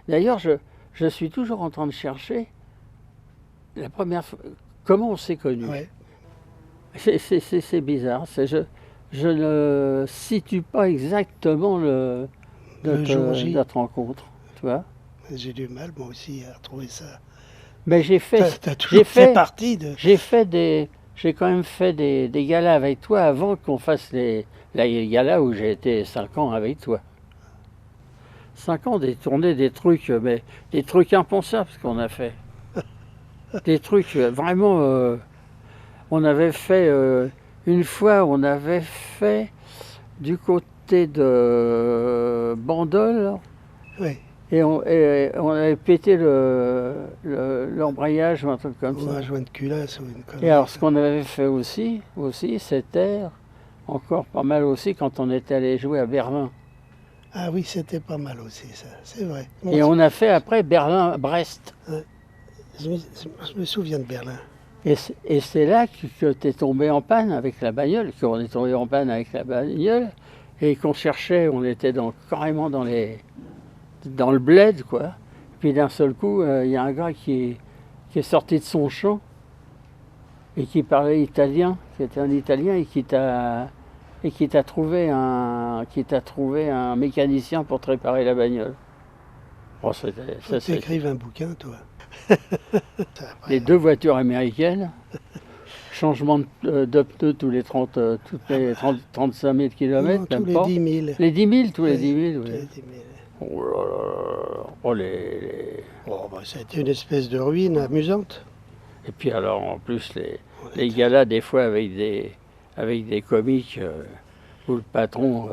D'ailleurs, je suis toujours en train de chercher la première fois, comment on s'est connus. Ouais. C'est bizarre, je ne situe pas exactement jour J. notre rencontre, tu vois. J'ai du mal, moi aussi, à retrouver ça. Mais j'ai T'as toujours fait partie de... J'ai quand même fait des galas avec toi avant qu'on fasse les galas où j'ai été 5 ans avec toi. 5 ans, des tournées, des trucs, mais des trucs impensables ce qu'on a fait. Des trucs vraiment... on avait fait, une fois, on avait fait du côté de Bandol, Oui. et on avait pété l'embrayage ou un truc comme Ou ça. un joint de culasse ou une connerie. Et alors ce qu'on avait fait aussi c'était encore pas mal aussi quand on était allé jouer à Berlin. Ah oui, c'était pas mal aussi, ça, c'est vrai. Bon, Et on a fait après Berlin-Brest. je me souviens de Berlin. Et c'est là que tu es tombé en panne avec la bagnole, qu'on est tombé en panne avec la bagnole, et qu'on cherchait, on était carrément dans le bled, quoi. Puis d'un seul coup, il y a un gars qui est sorti de son champ et qui parlait italien, qui était un Italien, et qui t'a trouvé un mécanicien pour te réparer la bagnole. Bon, Faut que t'écrives un bouquin, toi. Les 2 voitures américaines, changement de pneus tous les 35 000 km, tous les 10 000. Les 10 000, tous les 10 000, oui. Les 10 000. Oh là là, oh Bon, bah, ça a été une espèce de ruine amusante. Et puis alors, en plus, les galas, des fois, avec des comiques, où le patron...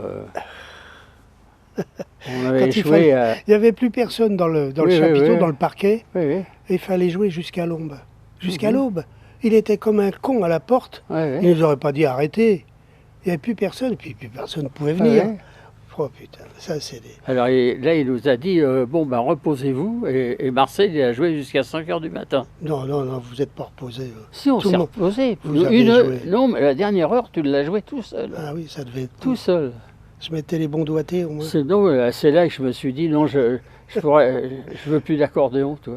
on avait joué à... Il n'y avait plus personne dans le chapiteau, dans le parquet. Oui, oui. Et il fallait jouer jusqu'à l'aube. Jusqu'à l'aube. Il était comme un con à la porte. Ouais, Il ne nous aurait pas dit arrêtez. Il n'y avait plus personne. Et puis personne ne pouvait venir. Ouais. Oh putain, ça c'est des... Alors là, il nous a dit, bon, ben reposez-vous. Et Marcel, il a joué jusqu'à 5 h du matin. Non, vous n'êtes pas reposé. Si, on s'est reposé. Vous avez joué. Non, mais la dernière heure, tu l'as joué tout seul. Ah oui, ça devait être... Tout seul. Je mettais les bons doigtés au moins. C'est là que je me suis dit, non, je veux plus d'accordéon, tu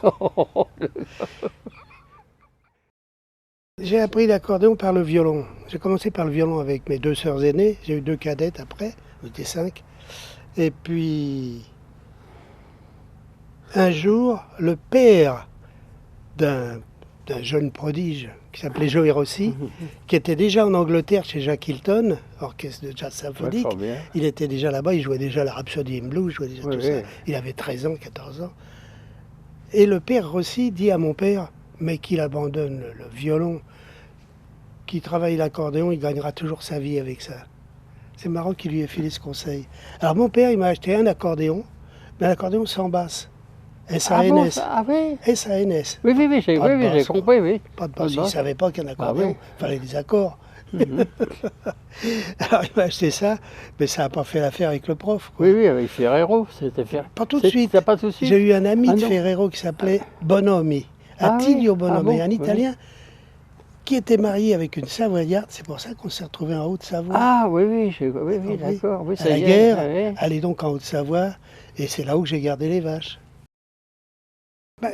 vois. J'ai appris l'accordéon par le violon. J'ai commencé par le violon avec mes 2 sœurs aînées. J'ai eu 2 cadettes après, on était 5. Et puis, un jour, le père d'un jeune prodige qui s'appelait Joey Rossi, qui était déjà en Angleterre chez Jack Hilton, orchestre de jazz symphonique. Ouais, il était déjà là-bas, il jouait déjà la Rhapsody in Blue, il jouait déjà tout ça. Ouais. Il avait 13 ans, 14 ans. Et le père Rossi dit à mon père, mais qu'il abandonne le violon, qu'il travaille l'accordéon, il gagnera toujours sa vie avec ça. C'est marrant qu'il lui ait filé ce conseil. Alors mon père, il m'a acheté un accordéon, mais un accordéon sans basse. S-A-N-S. Ah oui. S-A-N-S. Oui, j'ai compris, oui. Pas de basse. Il ne savait pas qu'un accordéon, il fallait des accords. Alors il m'a acheté ça, mais ça n'a pas fait l'affaire avec le prof. Quoi. Oui, avec Ferrero, c'était Ferrero. Pas tout de suite. Pas tout de suite. J'ai eu un ami de Ferrero qui s'appelait Bonomi, Attilio Bonomi, un Italien qui était marié avec une Savoyarde. C'est pour ça qu'on s'est retrouvé en Haute-Savoie. Ah oui, d'accord. Oui, à la guerre, allez donc en Haute-Savoie, et c'est là où j'ai gardé les vaches.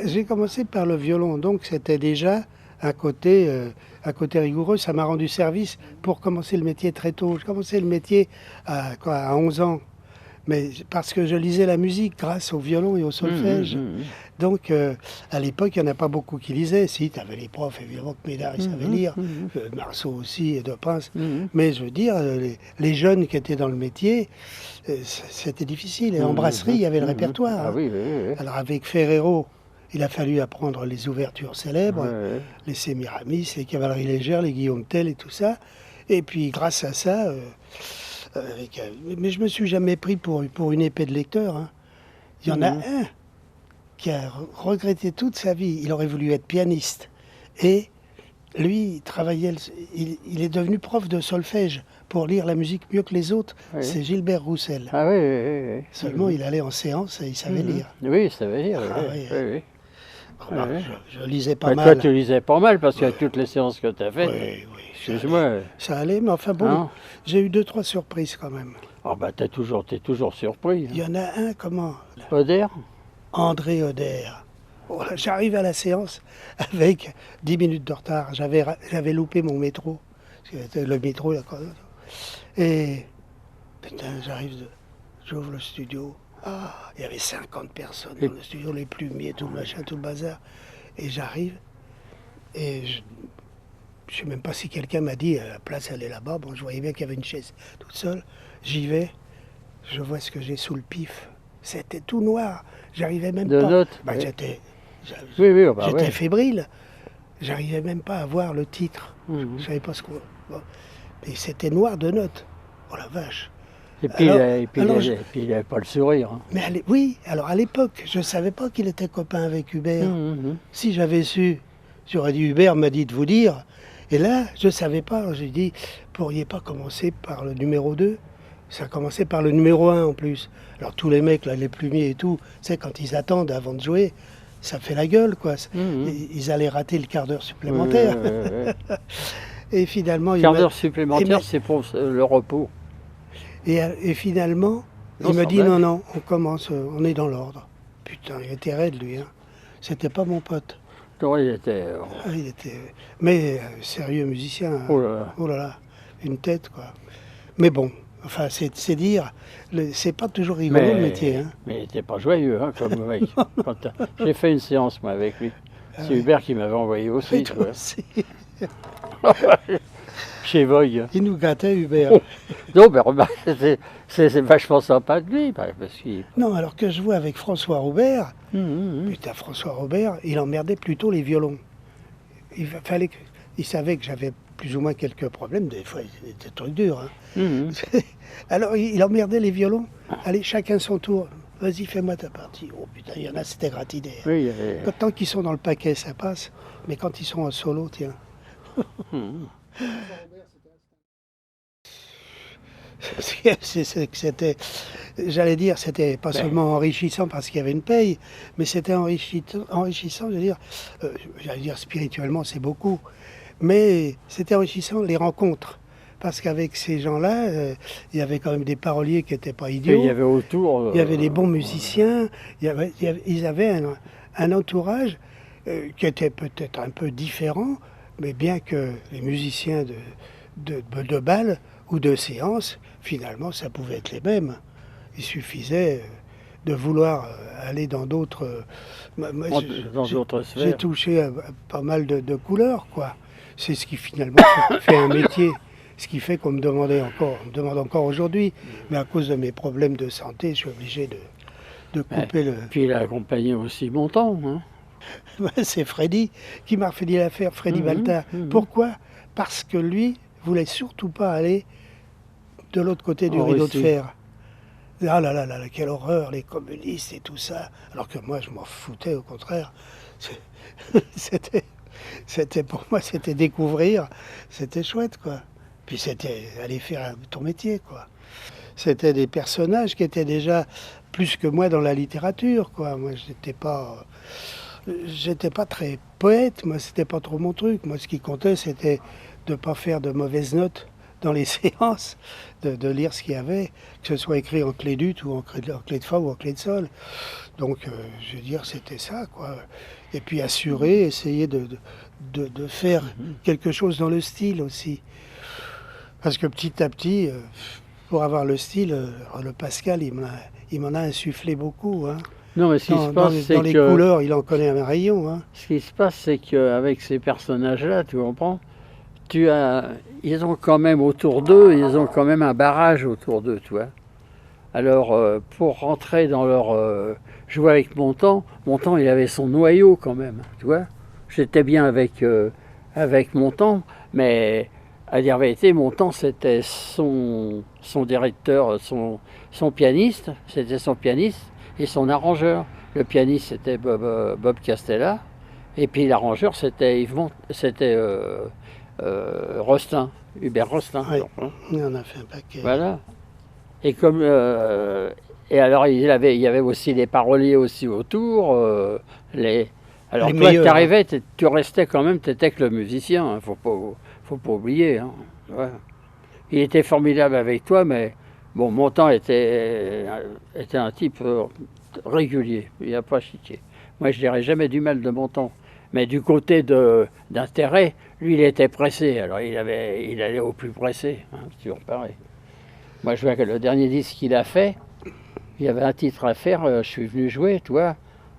J'ai commencé par le violon, donc c'était déjà un côté rigoureux. Ça m'a rendu service pour commencer le métier très tôt. J'ai commencé le métier à 11 ans, mais parce que je lisais la musique grâce au violon et au solfège. Donc à l'époque, il n'y en a pas beaucoup qui lisaient. Si, tu avais les profs, évidemment que Médard, ils savaient lire, Marceau aussi et De Prince. Mais je veux dire, les jeunes qui étaient dans le métier, c'était difficile. Et en brasserie, il y avait le répertoire. Ah oui. Alors avec Ferrero, il a fallu apprendre les ouvertures célèbres, les Sémiramis, les cavaleries légères, les Guillaume Tell et tout ça. Et puis grâce à ça, mais je me suis jamais pris pour une épée de lecteur. Hein. Il y en a un qui a regretté toute sa vie. Il aurait voulu être pianiste. Et lui, il travaillait, il est devenu prof de solfège pour lire la musique mieux que les autres. C'est Gilbert Roussel. Ah oui. Seulement, il allait en séance et il savait lire. Oui, il savait lire. Oui. Je lisais pas mal. Toi, tu lisais pas mal parce qu'avec toutes les séances que tu as faites, oui, excuse-moi. Ça allait, mais enfin bon, j'ai eu 2-3 surprises quand même. Ah bah t'es toujours surpris. Il y en a un, comment? Oder? André Oder. Oh, j'arrive à la séance avec 10 minutes de retard. J'avais loupé mon métro. C'était le métro, là. Et putain, j'ouvre le studio. Ah, il y avait 50 personnes dans le studio, les plumiers, tout le machin, tout le bazar. Et j'arrive, et je ne sais même pas si quelqu'un m'a dit, la place elle est là-bas. Bon, je voyais bien qu'il y avait une chaise toute seule. J'y vais, je vois ce que j'ai sous le pif. C'était tout noir. J'arrivais même De pas. notes, Bah, oui. j'étais Ouais. fébrile. J'arrivais même pas à voir le titre. Mhm. Je savais pas ce qu'on. Bon. Et c'était noir de notes. Oh la vache. Et puis, Alors, il n'avait pas le sourire. Hein. Mais oui, alors à l'époque, je ne savais pas qu'il était copain avec Hubert. Mhm. Si j'avais su, j'aurais dit Hubert m'a dit de vous dire. Et là, je ne savais pas. Alors, j'ai dit, pourriez pas commencer par le numéro 2? Ça a commencé par le numéro 1 en plus. Alors tous les mecs, là, les plumiers et tout, c'est quand ils attendent avant de jouer, ça fait la gueule, quoi. Mhm. Ils allaient rater le quart d'heure supplémentaire. Ouais. Et finalement, Quart d'heure supplémentaire, c'est pour le repos. Et finalement, Non, il me sans dit blague. non, on commence, on est dans l'ordre. Putain, il était raide lui. Hein. C'était pas mon pote. Non, il était. Ah, il était, mais sérieux musicien. Hein. Oh là là. Oh là là, une tête quoi. Mais bon, enfin c'est dire, c'est pas toujours rigolo le métier. Hein. Mais il n'était pas joyeux, hein, comme mec. J'ai fait une séance, moi, avec lui. C'est oui. Hubert qui m'avait envoyé aussi, Et tu toi vois. aussi. Chez Vogue. Il nous gâtait Hubert. Non, mais remarque, c'est vachement sympa de lui, parce qu'il... Non, alors que je vois avec François Robert, Mmh. putain, François Robert, il emmerdait plutôt les violons. Il savait que j'avais plus ou moins quelques problèmes, des fois il était des trucs durs. Hein. Mmh. Alors il emmerdait les violons. Allez, chacun son tour. Vas-y, fais-moi ta partie. Oh putain, il y en a, c'était gratiné. Hein. Oui, il y avait... Tant qu'ils sont dans le paquet, ça passe. Mais quand ils sont en solo, tiens. Mmh. C'était, j'allais dire, c'était pas seulement enrichissant parce qu'il y avait une paye, mais c'était enrichissant, je veux dire, j'allais dire spirituellement, c'est beaucoup, mais c'était enrichissant les rencontres. Parce qu'avec ces gens-là, il y avait quand même des paroliers qui n'étaient pas Et idiots. il y avait autour... Il y avait des bons musiciens, ils avaient un entourage qui était peut-être un peu différent, mais bien que les musiciens de bal ou de séance, finalement, ça pouvait être les mêmes. Il suffisait de vouloir aller dans d'autres... dans d'autres sphères. J'ai touché à pas mal de couleurs, quoi. C'est ce qui finalement fait un métier. Ce qui fait qu'on me demande encore aujourd'hui, mais à cause de mes problèmes de santé, je suis obligé de couper le... Puis il a accompagné aussi Montand. Hein. C'est Freddy qui m'a refait l'affaire, Freddy Baltard. Pourquoi? Parce que lui voulait surtout pas aller de l'autre côté du rideau de fer. Ah là là là, quelle horreur, les communistes et tout ça. Alors que moi, je m'en foutais, au contraire. C'était pour moi, c'était découvrir, c'était chouette, quoi. Puis c'était aller faire ton métier, quoi. C'était des personnages qui étaient déjà plus que moi dans la littérature, quoi. Moi, j'étais pas très poète, moi, c'était pas trop mon truc. Moi, ce qui comptait, c'était de pas faire de mauvaises notes dans les séances, de lire ce qu'il y avait, que ce soit écrit en clé d'ut ou en clé de fa ou en clé de sol. Donc, je veux dire, c'était ça, quoi. Et puis assurer, essayer de faire quelque chose dans le style aussi. Parce que petit à petit, pour avoir le style, le Pascal, il m'en a insufflé beaucoup. Hein. Non, mais ce qui se passe, c'est que... Dans les couleurs, il en connaît un rayon. Hein. Ce qui se passe, c'est qu'avec ces personnages-là, tu comprends, ils ont quand même autour d'eux, ils ont quand même un barrage autour d'eux, tu vois. Alors, pour rentrer dans leur... jouer avec Montand, il avait son noyau quand même, tu vois. J'étais bien avec Montand, mais à dire la vérité, Montand, c'était son directeur, son pianiste, c'était son pianiste et son arrangeur. Le pianiste, c'était Bob Castella, et puis l'arrangeur, c'était Rostin, Hubert Rostin. Oui, donc, hein. il en a fait un paquet. Voilà. Et comme et alors il y avait aussi les paroliers aussi autour. Alors les toi, meilleurs, tu arrivais, tu restais quand même, tu étais que le musicien. Hein, faut pas oublier. Hein. Ouais. Il était formidable avec toi, mais Bon, Montand était un type régulier, il n'a pas chiqué. Moi, je dirais jamais du mal de Montand. Mais du côté d'intérêt, lui, il était pressé. Alors, il allait au plus pressé, hein, c'est toujours pareil. Moi, je vois que le dernier disque qu'il a fait, il y avait un titre à faire, je suis venu jouer, tu vois.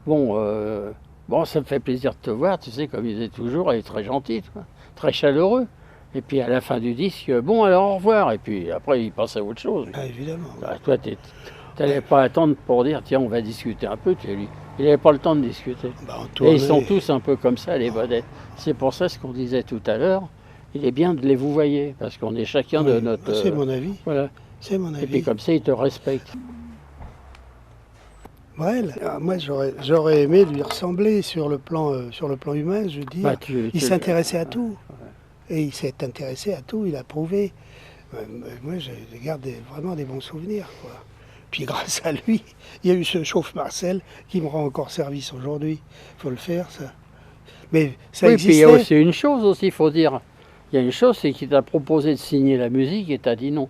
Bon, ça me fait plaisir de te voir, tu sais, comme il disait toujours, il est très gentil, tu vois, très chaleureux. Et puis à la fin du disque, bon, alors au revoir. Et puis après, il passe à autre chose. Ah, évidemment. Bah, toi, tu n'allais pas attendre pour dire, tiens, on va discuter un peu. Il n'avait pas le temps de discuter. Bah, Et ils sont tous un peu comme ça, les vedettes. C'est pour ça, ce qu'on disait tout à l'heure, il est bien de les vous voyez, parce qu'on est chacun de notre... C'est mon avis. Voilà. C'est mon avis. Et puis comme ça, ils te respectent. Brel, moi j'aurais aimé lui ressembler sur le plan humain, je veux dire. Bah, il s'intéressait à tout. Et il s'est intéressé à tout, il a prouvé. Moi, je garde vraiment des bons souvenirs, quoi. Puis grâce à lui, il y a eu ce chauffe Marcel qui me rend encore service aujourd'hui. Il faut le faire, ça. Mais ça oui, existait. Puis il y a aussi une chose aussi, il faut dire. Il y a une chose, c'est qu'il t'a proposé de signer la musique et t'as dit non.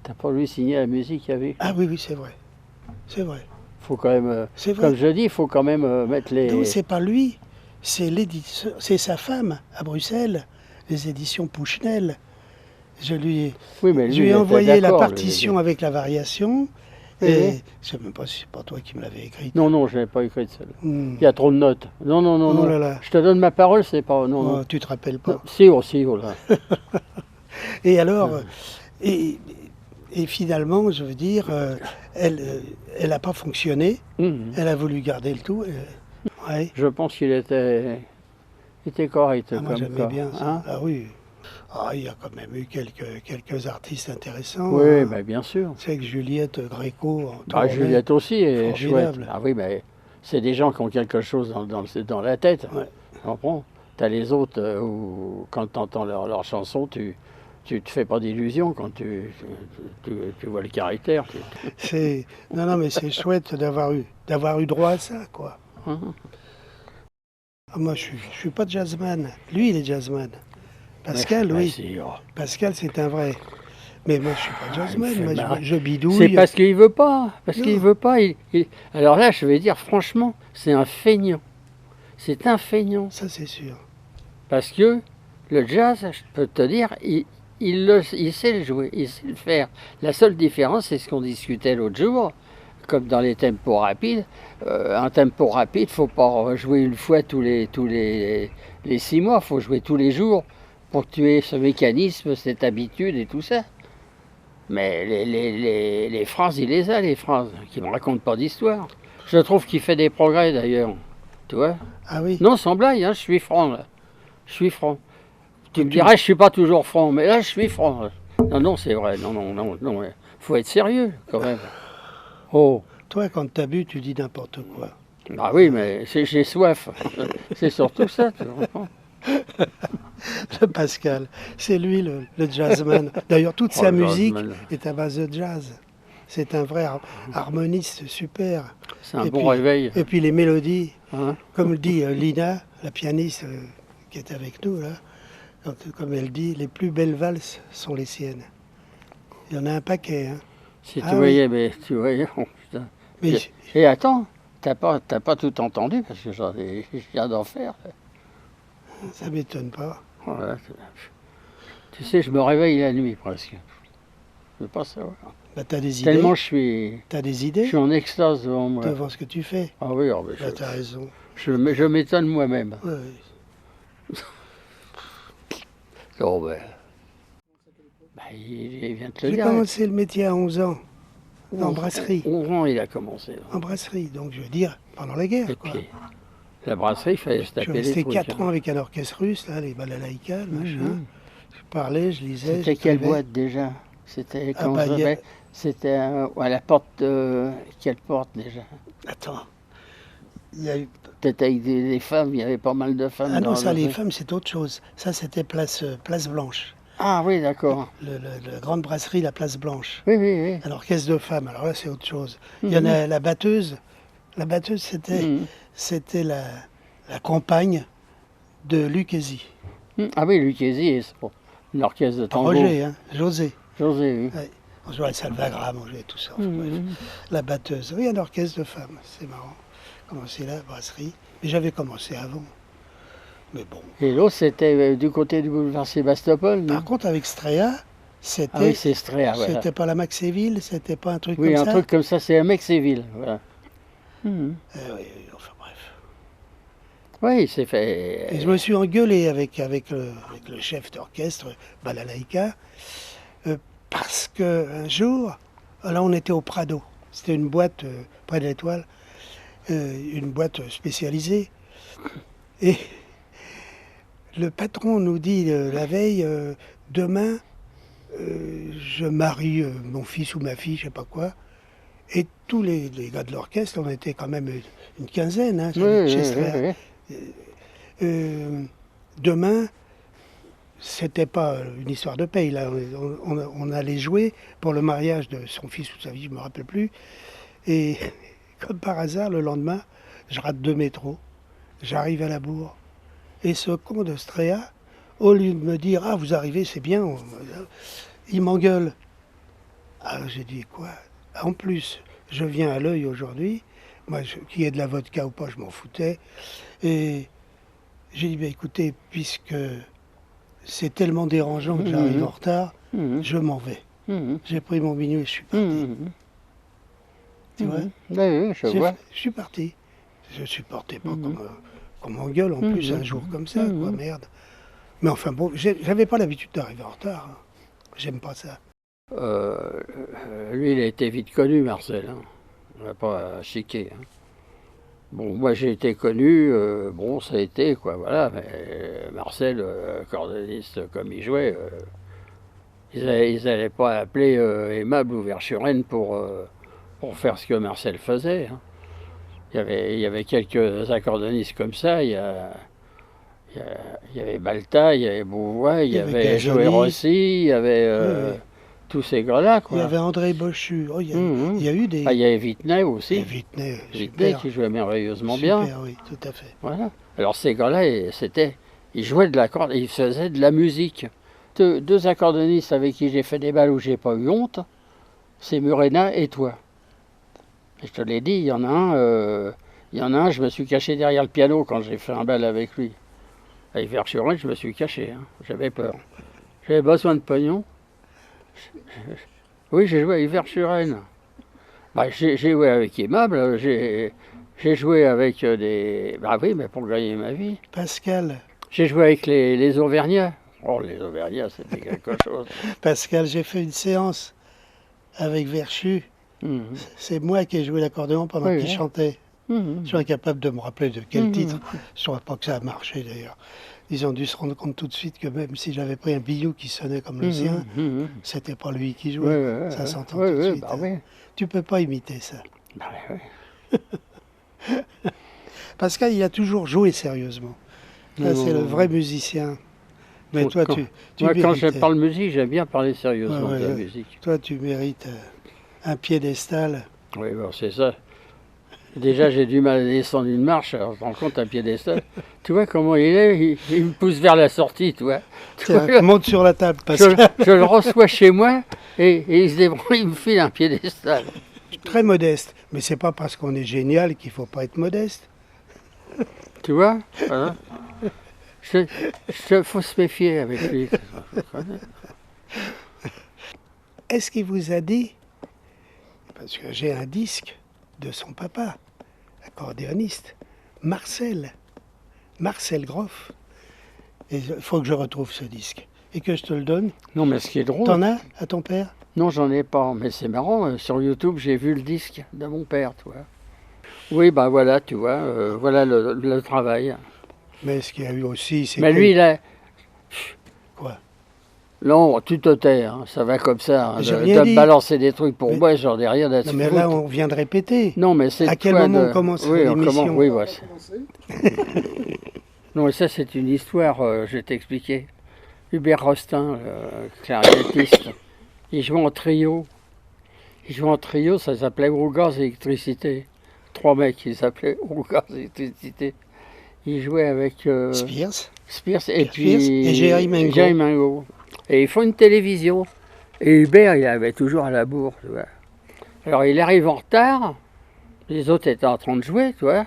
T'as pas lui signé la musique avec. Ah oui, oui, c'est vrai. C'est vrai. Faut quand même, C'est vrai. comme je dis, il faut quand même mettre les... Non, c'est pas lui, c'est sa femme à Bruxelles, les éditions Pouchnel. Je lui Oui, mais lui, ai il envoyé était la d'accord, partition avec la variation. Oui, Et oui. je sais même pas si c'est pas toi qui me l'avais écrite. Non, je n'avais pas écrit de celle-là. Hmm. Il y a trop de notes. Non, Oh là là. Je te donne ma parole, c'est pas... Non, Oh, non. tu te rappelles pas. Si, aussi, voilà. Et alors, et finalement, je veux dire, elle n'a pas fonctionné. Mhm. Elle a voulu garder le tout. Ouais. Je pense qu'il était correct. Ah, moi, comme j'aimais ça. bien ça. Hein? Ah oui. Ah, il y a quand même eu quelques artistes intéressants. Oui, Hein. ben, bien sûr. C'est que Juliette Gréco. en Ah, tournée. Juliette aussi est chouette. Formidable. Ah oui, mais c'est des gens qui ont quelque chose dans la tête. Ouais. Tu comprends? T'as les autres où, quand tu entends leur chanson, tu te fais pas d'illusions quand tu vois le caractère. Non, mais c'est chouette d'avoir eu droit à ça, quoi. Hein? Ah, moi, je suis pas jazzman. Lui, il est jazzman. Pascal, Mais, oui. si, oh. Pascal, c'est un vrai. Mais moi, je suis pas jazzman. il fait Moi, marrer. je bidouille. C'est parce qu'il veut pas. Parce Non. qu'il veut pas. Alors là, je vais dire franchement, c'est un feignant. C'est un feignant. Ça, c'est sûr. Parce que le jazz, je peux te dire, il sait le jouer, il sait le faire. La seule différence, c'est ce qu'on discutait l'autre jour, comme dans les tempos rapides. Un tempo rapide, il ne faut pas jouer une fois tous les 6 mois, il faut jouer tous les jours pour que tu aies ce mécanisme, cette habitude et tout ça. Mais les phrases, il les a, les phrases, qui ne me racontent pas d'histoire. Je trouve qu'il fait des progrès d'ailleurs, tu vois. Ah oui. Non, sans blague, hein, je suis franc là. Je suis franc. Tu me dirais, je suis pas toujours franc, mais là, je suis franc. Non, c'est vrai. Non. Faut être sérieux, quand même. Oh. Toi, quand t'as bu, tu dis n'importe quoi. Ah oui, mais j'ai soif. C'est surtout ça, tu comprends. Le Pascal, c'est lui le jazzman. D'ailleurs, toute sa le musique jazzman. est à base de jazz. C'est un vrai harmoniste super. C'est un Et bon puis- réveil. Et puis les mélodies, Hein. comme le dit Lina, la pianiste qui est avec nous, là, comme elle dit, les plus belles valses sont les siennes. Il y en a un paquet. Hein. Si tu Ah voyais, mais tu voyais. Oh, putain. Mais Et attends, t'as pas tout entendu, parce que je viens d'en faire. ça m'étonne pas. Voilà. Tu sais, je me réveille la nuit presque. Je veux pas savoir. Bah, t'as des idées. Tellement je suis en extase devant moi. devant ce que tu fais. Ah oui, oh, mais Bah, t'as raison. je m'étonne moi-même. Ouais. Oh, il vient de te le J'ai dire. commencé le métier à 11 ans, en brasserie. 11 ans, il a commencé. En brasserie, donc je veux dire, pendant la guerre. Et Quoi. puis, la brasserie, il fallait se Je suis taper les resté trucs. 4 ans avec un orchestre russe, là, les balalaïkas, le machin. Mhm. Je parlais, je lisais. C'était je quelle écrivais. boîte déjà? C'était Ah, comment bah, ça il y a- s'appelait? C'était à la porte de... Quelle porte déjà? Attends. Il y a eu... Peut-être avec des femmes, il y avait pas mal de femmes. Ah non, dans ça, le les truc. femmes, c'est autre chose. Ça, c'était place Blanche. Ah oui, d'accord. La grande brasserie, la place Blanche. Oui. Un orchestre de femmes, alors là, c'est autre chose. Il y en a la batteuse. La batteuse, Mhm. c'était la compagne de Lucchesi. Ah oui, Lucchesi, c'est pour une orchestre de tango. Roger, hein, José. José, oui. Ouais. On jouait à Salvagram, on jouait tout ça. Enfin, bref. Mhm. La batteuse. Oui, un orchestre de femmes, c'est marrant. Commencé là, brasserie. Mais j'avais commencé avant. Mais bon. Et l'autre, c'était du côté du boulevard Sébastopol, non? Par contre, avec Strea, Ah c'était oui, c'est Stréa, voilà. c'était pas la Maxéville, c'était pas un truc Oui, comme un ça. truc comme ça, c'est à Mexéville, voilà. Mhm. Oui, enfin bref. Oui, c'est fait. Et je me suis engueulé avec le chef d'orchestre, Balalaïka, parce qu'un jour, là on était au Prado, c'était une boîte près de l'Étoile, une boîte spécialisée, et le patron nous dit la veille, demain, je marie mon fils ou ma fille, je sais pas quoi, et tous les gars de l'orchestre, on était quand même une quinzaine, hein, Oui, chez oui, Strea. oui, Demain, c'était pas une histoire de paye, là. On allait jouer pour le mariage de son fils ou sa fille, je me rappelle plus. Et comme par hasard, le lendemain, je rate 2 métros. J'arrive à la bourre. Et ce con de Strea, au lieu de me dire « Ah, vous arrivez, c'est bien », il m'engueule. Alors j'ai dit « Quoi ?» En plus, je viens à l'œil aujourd'hui. Moi, qu'il y ait de la vodka ou pas, je m'en foutais. Et j'ai dit, bah, écoutez, puisque c'est tellement dérangeant que j'arrive en retard, Mhm. je m'en vais. Mhm. J'ai pris mon bignou et je suis parti. Mhm. Tu vois, Mhm. Oui, oui, je vois. je suis parti. Je ne supportais pas Mhm. qu'on m'engueule en plus Mhm. un jour comme ça, quoi, Mhm. merde. Mais enfin bon, j'avais pas l'habitude d'arriver en retard. Hein. J'aime pas ça. Lui, il a été vite connu, Marcel. Hein. On n'a pas chiqué. Hein. Bon, moi j'ai été connu, bon, ça a été, quoi, voilà. Mais Marcel, accordéoniste comme il jouait, ils allaient pas appeler Aimable ou Verschuren pour faire ce que Marcel faisait. Hein. Il y avait quelques accordéonistes comme ça. Il y avait Balta, il y avait Beauvois, il y avait Casoni. Joël Rossi, il y avait Oui, oui. tous ces gars-là, Il y quoi. avait André Bochu. Oh, il Mhm. y a eu des... Ah, il y avait Vitnet des aussi. Vitnet, Vitnet super. qui jouait merveilleusement Super, bien. oui, tout à fait. Voilà. Alors ces gars-là, ils jouaient de la corde, ils faisaient de la musique. Deux accordéonistes avec qui j'ai fait des balles où j'ai pas eu honte, c'est Murena et toi. Et je te l'ai dit, il y en a un, je me suis caché derrière le piano quand j'ai fait un bal avec lui. Avec Verschuren, je me suis caché, hein. J'avais peur. J'avais besoin de pognon. Oui, j'ai joué avec Verschuren. Bah, j'ai joué avec Aimable, j'ai joué avec des... Bah oui, mais pour gagner ma vie. Pascal, J'ai joué avec les Auvergnats. Oh, les Auvergnats, c'était quelque chose. Pascal, j'ai fait une séance avec Verchu. Mhm. C'est moi qui ai joué l'accordéon pendant Oui, qu'il oui. chantait. Mhm. Je suis incapable de me rappeler de quel Mhm. titre. Je ne crois pas que ça a marché d'ailleurs. Ils ont dû se rendre compte tout de suite que même si j'avais pris un billou qui sonnait comme le sien, Mhm. c'était pas lui qui Oui, jouait. oui, Ça oui. s'entend Oui, tout de oui, suite. bah Hein. oui. Tu peux pas imiter ça. Bah oui. Pascal, il a toujours joué sérieusement. Là, c'est le vrai musicien. Mais toi, tu Moi, quand je méritais. parle musique, j'aime bien parler sérieusement Ouais, de la ouais. musique. Toi, tu mérites un piédestal. Oui, bon, c'est ça. Déjà, j'ai du mal à descendre une marche, alors je me rends compte, un piédestal. Tu vois comment il est, il me pousse vers la sortie, tu vois. Tiens, monte sur la table, Pascal. Je le reçois chez moi et il se débrouille, il me file un piédestal. Très modeste. Mais c'est pas parce qu'on est génial qu'il faut pas être modeste. Tu vois, voilà. Faut se méfier avec lui. Est-ce qu'il vous a dit, parce que j'ai un disque de son papa, accordéoniste, Marcel Groff. Et il faut que je retrouve ce disque et que je te le donne. Non, mais ce qui est drôle. T'en as à ton père? Non, j'en ai pas, mais c'est marrant. Sur YouTube, j'ai vu le disque de mon père, tu vois. Oui, bah voilà, tu vois, voilà le travail. Mais ce qu'il y a eu aussi, c'est Mais que... lui, là, Quoi? non, tu te tais, hein, ça va comme ça, hein, J'ai de rien me dit. balancer des trucs pour Mais- moi, j'en ai rien à se Non, mais foutre. là, on vient de répéter. Non, mais c'est À quel toi moment de- on commence oui, on l'émission? commence, oui, voilà. Non, mais ça, c'est une histoire, je vais t'expliquer. Hubert Rostin, le clarinettiste, il jouait en trio. Il jouait en trio, ça s'appelait Ourgaz Électricité. 3 mecs, ils s'appelaient Ourgaz Électricité. Il jouait avec Spears. Spears et Spears puis et Jerry Mango. Et ils font une télévision. Et Hubert, il avait toujours à la bourre, tu vois. Alors il arrive en retard, les autres étaient en train de jouer, tu vois.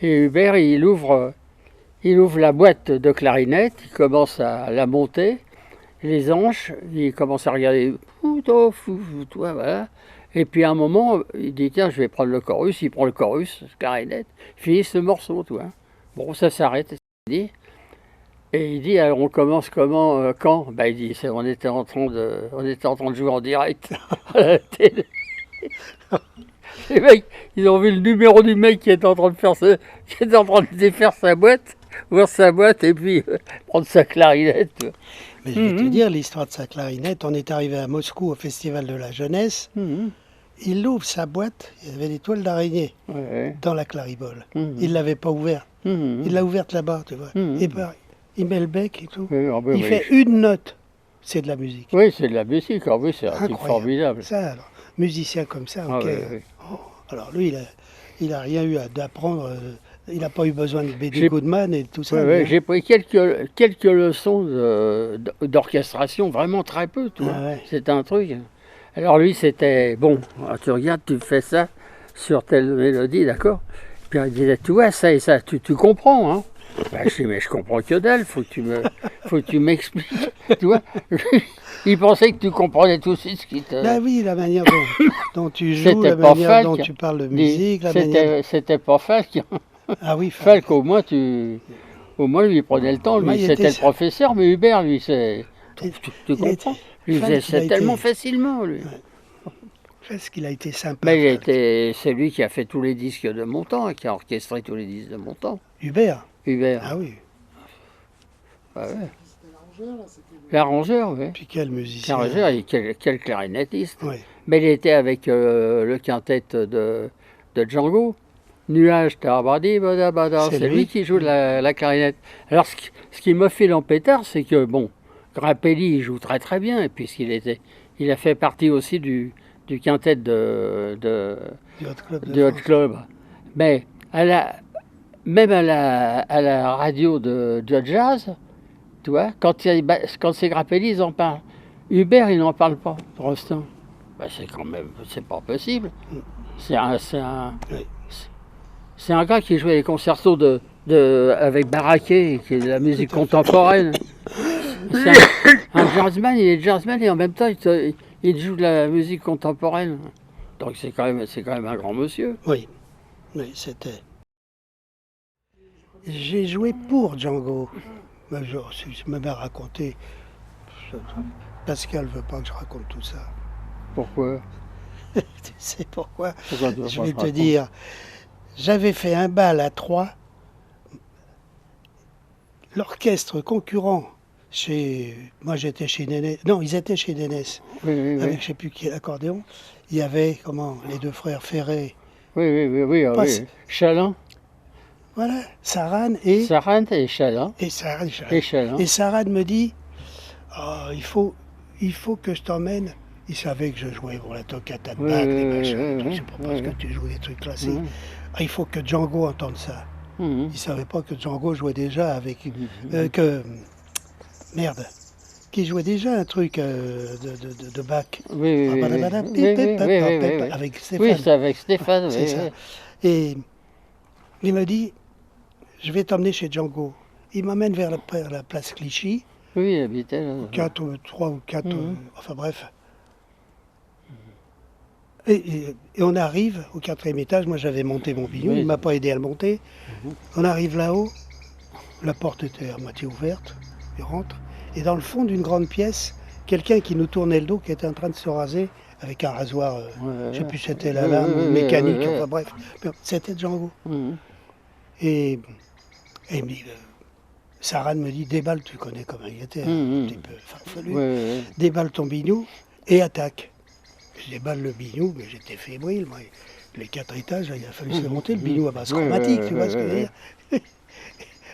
Et Hubert, il ouvre la boîte de clarinette, il commence à la monter, les hanches, il commence à regarder, toi, voilà. Et puis à un moment, il dit tiens, je vais prendre le chorus, il prend le chorus, clarinette, il finit ce morceau, tu vois. Bon, ça s'arrête, il dit. Et il dit alors on commence comment, quand il dit on était en train de jouer en direct à la télé. Les mecs, ils ont vu le numéro du mec qui était en train de qui était en train de défaire sa boîte, ouvrir sa boîte et puis prendre sa clarinette. Mais je vais te dire l'histoire de sa clarinette. On est arrivé à Moscou au Festival de la Jeunesse. Il ouvre sa boîte, il y avait des toiles d'araignée dans la claribole. Il ne l'avait pas ouverte. Il l'a ouverte là-bas, tu vois. Et ben, il met le bec et tout. Il fait une note. C'est de la musique. Oui, c'est de la musique. En plus, c'est un truc formidable. Ça, alors, musicien comme ça, ok. Oh, alors lui, il a rien eu d'apprendre. Il n'a pas eu besoin de B.D. Goodman et tout ça. J'ai pris quelques leçons d'orchestration, vraiment très peu, tu vois. C'était un truc. Alors lui, c'était, bon, tu regardes, tu fais ça sur telle mélodie, d'accord. Puis il disait, tu vois, ça et ça, tu comprends, hein. Je dis, mais je comprends que dalle, faut que tu m'expliques, tu vois. Il pensait que tu comprenais tout de suite ce qui te... Ben oui, la manière dont tu joues, la manière dont tu parles de musique, la manière... C'était pas Falk. Ah oui, Falk, au moins, lui, il prenait le temps, lui, c'était le professeur, mais Hubert, lui, c'est... Tu comprends. Il faisait ça tellement facilement, lui. Parce qu'il a été sympa. Mais c'est lui qui a fait tous les disques de mon temps, qui a orchestré tous les disques de mon temps. Hubert. Ah oui. Ah ouais. L'arrangeur, oui. Puis quel musicien. L'arrangeur, quel clarinettiste. Oui. Mais il était avec le quintet de Django. Nuage, c'est lui qui joue la clarinette. Alors ce qui me fait l'empêtard, c'est que bon, Grappelli il joue très très bien, et puisqu'il il a fait partie aussi du quintet du Hot Club. Mais même à la radio de jazz, tu vois, quand c'est Grappelli, ils en parlent. Hubert, il n'en parle pas, pour l'instant. Ben, c'est pas possible. C'est un gars qui jouait les concertos avec Baraquet, qui est de la musique contemporaine. C'est un jazzman, il est jazzman et en même temps il joue de la musique contemporaine. Donc c'est quand même un grand monsieur. Oui, c'était. J'ai joué pour Django. Je me mets à raconter. Pascal veut pas que je raconte tout ça. Pourquoi? Tu sais pourquoi je vais te dire. J'avais fait un bal à Troyes. L'orchestre concurrent moi j'étais chez Nénès. Non, ils étaient chez Nénès. Oui. Avec je ne sais plus qui l'accordeon. Il y avait les deux frères Ferré. Oui. Chaland. Voilà, Saran et Chaland. Et Saran me dit il faut que je t'emmène. Il savait que je jouais pour la toccata de Bach, les machins. Je ne sais pas parce que tu joues des trucs classiques. Il faut que Django entende ça. Il ne savait pas que Django jouait déjà avec... Qui jouait déjà un truc de Bach. Avec Stéphane. Oui, c'est avec Stéphane. C'est ça. Et il me dit, je vais t'emmener chez Django. Il m'amène vers la place Clichy. Oui, il habitait là. 3 ou 4, enfin bref. Et on arrive au 4e étage, moi j'avais monté mon bignou, il ne m'a pas aidé à le monter. On arrive là-haut, la porte était à moitié ouverte, il rentre, et dans le fond d'une grande pièce, quelqu'un qui nous tournait le dos, qui était en train de se raser avec un rasoir, je ne sais plus si c'était la lame mécanique, enfin bref, c'était Django. Et Saran me dit, déballe, tu connais comment il était, un petit peu farfelu, déballe ton bignou et attaque. Je déballe le bignou, mais j'étais fébrile, moi. Les 4 étages, il a fallu se monter, le bignou à base chromatique, tu vois ce que je veux dire.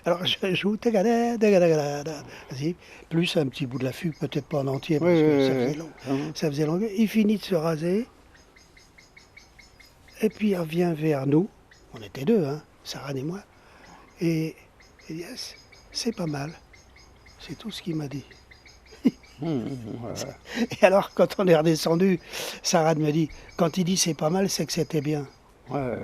Alors je joue, vas-y, plus un petit bout de la fugue, peut-être pas en entier, parce que ça faisait long. Ça faisait long. Il finit de se raser, et puis il revient vers nous, on était deux, hein, Saran et moi, et il dit, c'est pas mal, c'est tout ce qu'il m'a dit. Ouais. Et alors, quand on est redescendu, Sarah me dit, quand il dit c'est pas mal, c'est que c'était bien. Ouais.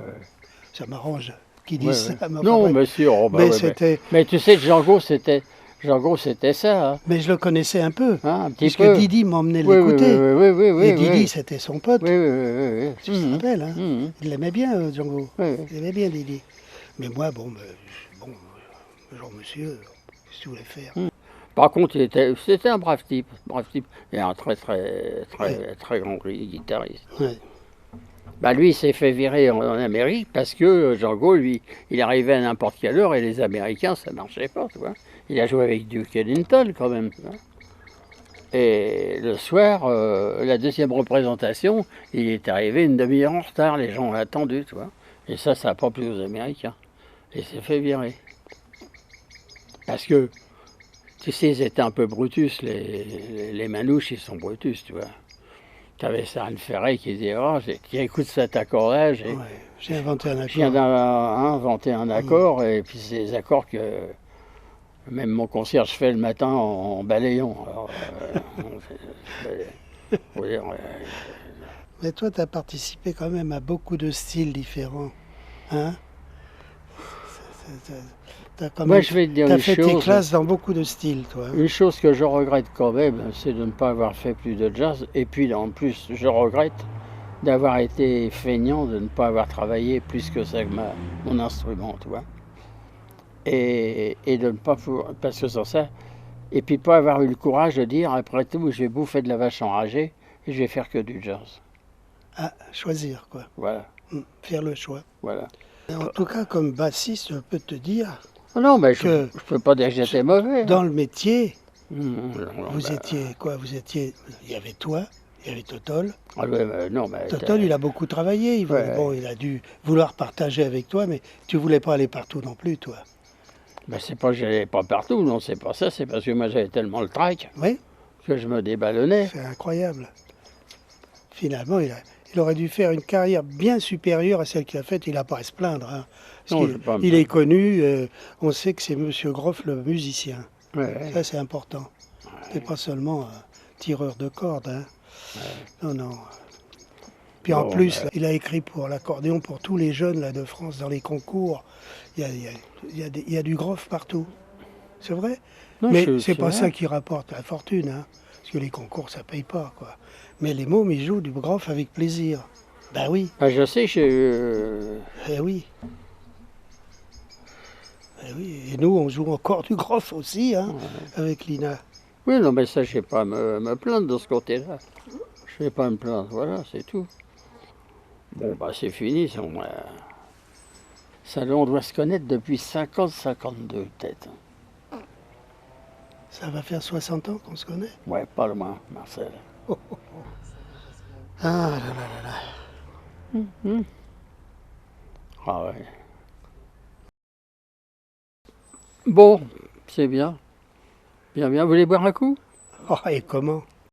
Ça m'arrange qu'ils Ouais, disent ouais. ça, mais enfin Non, bref. mais si, oh, bah Mais ouais, c'était, mais tu sais, Django, c'était ça, hein, mais je le connaissais un peu, hein, un petit puisque peu. Didi m'emmenait Oui, oui, l'écouter. oui, oui, oui, Et oui, Didi, oui, c'était son oui, pote. oui, oui, oui, Tu te rappelles, hein? Mhm. Il l'aimait bien, Django. Oui, oui. Il aimait bien Didi. Mais moi, bon, genre monsieur, qu'est-ce que tu voulais faire? Par contre, c'était un brave type, et un très, Ouais, très grand guitariste. ouais. Bah lui, il s'est fait virer en Amérique parce que Django, lui, il arrivait à n'importe quelle heure et les Américains, ça marchait pas, tu vois. Il a joué avec Duke Ellington quand même, tu vois. Et le soir, la deuxième représentation, il est arrivé une demi-heure en retard, les gens ont attendu, tu vois. Et ça n'a pas plu aux Américains. Et il s'est fait virer. Parce que, tu sais, ils étaient un peu brutus, les manouches, ils sont brutus, tu vois. Tu avais Stan Ferré qui disait, oh, tiens, écoute cet accord-là, Ouais, j'ai inventé un je viens accord. d'inventer un accord, et puis c'est des accords que même mon concierge fait le matin en balayant. Alors, faut dire, Mais toi, tu as participé quand même à beaucoup de styles différents. Hein? T'as quand moi, même, je vais te dire t'as une fait tes chose. classes dans beaucoup de styles, toi. Hein. Une chose que je regrette quand même, c'est de ne pas avoir fait plus de jazz. Et puis en plus, je regrette d'avoir été feignant, de ne pas avoir travaillé plus que ça que mon instrument, tu vois. Et de ne pas pouvoir, parce que sans ça, et puis pas avoir eu le courage de dire, après tout, je vais bouffer de la vache enragée et je vais faire que du jazz. À choisir, quoi. Voilà, Faire le choix. voilà. En tout cas, comme bassiste, je peux te dire Oh non, mais je que ne peux pas dire que j'étais mauvais. dans le métier, Non, vous bah, étiez quoi? Vous étiez. Il y avait toi, il y avait Totol. ah ouais, non, mais Totol, il a beaucoup travaillé. ouais. Bon, il a dû vouloir partager avec toi, mais tu voulais pas aller partout non plus, toi. Ben, c'est pas que j'allais pas partout, non, c'est pas ça, c'est parce que moi j'avais tellement le trac Oui, que je me déballonnais. c'est incroyable. Finalement, il aurait dû faire une carrière bien supérieure à celle qu'il a faite. Il n'a pas à se plaindre. Hein, parce Non, qu'il je vais pas me il est plaindre. connu. On sait que c'est Monsieur Groff, le musicien. Ouais, Ça, c'est important. C'est pas seulement un tireur de cordes. Hein. Non, non. Puis en bon, plus, là, il a écrit pour l'accordéon pour tous les jeunes là, de France dans les concours. Il y a du Groff partout. C'est vrai. non, Mais c'est pas vrai. ça qui rapporte la fortune. Hein, parce que les concours, ça paye pas. Quoi. Mais les mômes, ils jouent du Groff avec plaisir. Ben oui, Ben, je sais, eh oui. Eh oui. Et nous, on joue encore du Groff aussi, hein, avec Lina. oui, non, mais ça, je vais pas me plaindre de ce côté-là. Je vais pas me plaindre, voilà, c'est tout. Bon, bah, c'est fini, ça, on doit se connaître depuis 50-52, peut-être. Ça va faire 60 ans qu'on se connaît. Ouais, pas loin, Marcel. Ah là là là là. Ah ouais. Bon, c'est bien. Bien, bien. Vous voulez boire un coup? Oh, et comment?